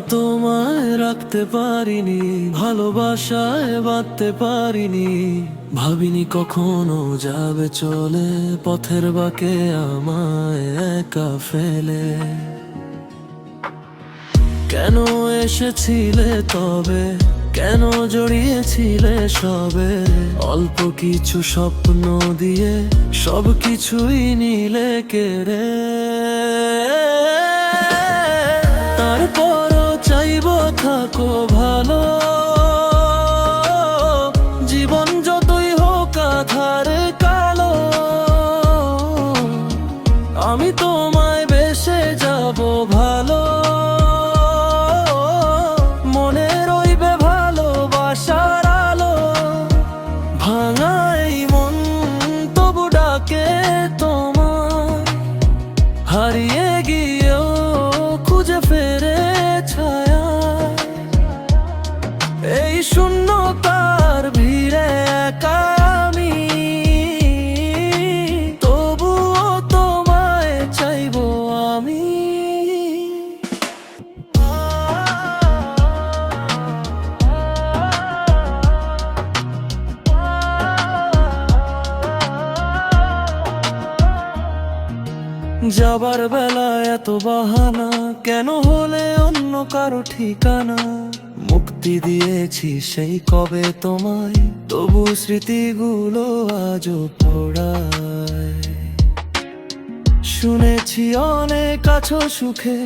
আমি তোমায় রাখতে পারিনি, ভালোবাসায় বাঁধতে পারিনি। ভাবিনি কখনো যাবে চলে, পথের বাঁকে আমায় একা ফেলে। কেন এসেছিলে তবে, কেন জড়িয়েছিলে সবে? অল্প কিছু স্বপ্ন দিয়ে সব কিছুই নিলে কেড়ে। তারপরও চাইবো থাকো ভালো, জীবন যতই হোক আঁধারে কালো। আমি তোমায় বেসে যাব ভালো, মনে রইবে ভালোবাসার আলো। ভাঙাই মন তবু ডাকে তোমার, হারিয়ে গিয়েও খুঁজে ফেরে ছায়া। এই শূন্যতার ভিড়ে একা আমি, তবুও তোমায় চাইবো আমি। যাবার বেলায় এত বাহানা, কেন হলে অন্য কারো ঠিকানা? মুক্তি দিয়েছি সেই কবে তোমায়, তবু স্মৃতিগুলো আজও পড়ায়। শুনেছি অনেক আছো সুখে,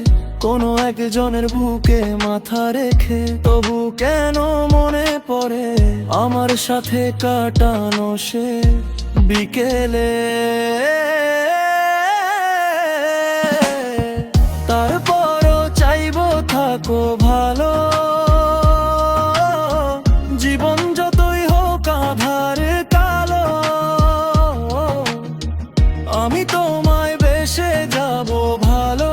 কোনো একজনের বুকে মাথা রেখে। তবু কেন মনে পড়ে আমার সাথে কাটানো সে বিকেলে? তারপরও চাইবো থাকো ভালো, জীবন যতই হোক আঁধারে কালো। আমি তোমায় বেসে যাব ভালো,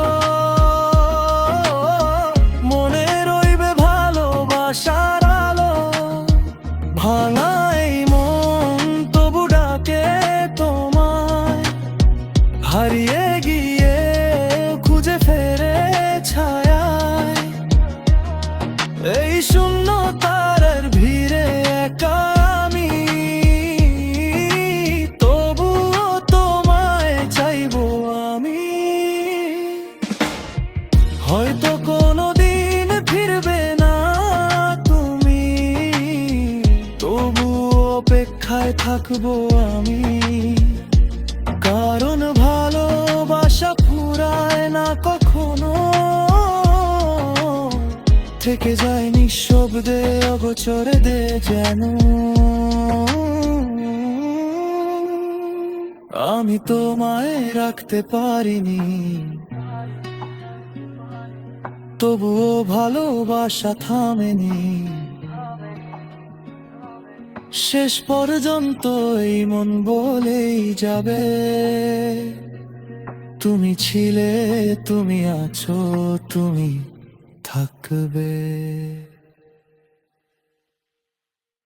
মনে রইবে ভালোবাসার আলো। ভাঙাই মন তবু ডাকে তোমায়, হারিয়ে গিয়ে খুঁজে ফেরে ছায়ায়। এই শূন্যতার ভিড়ে একা আমি, তবুও তোমায় চাইবো আমি। হয়তো কোনোদিন ফিরবে না তুমি, তবুও অপেক্ষায় থাকবো আমি। কারণ ভালোবাসা ফুরায় না কখনো, থেকে যায় নিঃশব্দে অগোচরে দে যেন। আমি তোমায় রাখতে পারিনি, তবুও ভালোবাসা থামেনি। শেষ পর্যন্ত এই মন বলেই যাবে, তুমি ছিলে, তুমি আছো, তুমি থাকবে।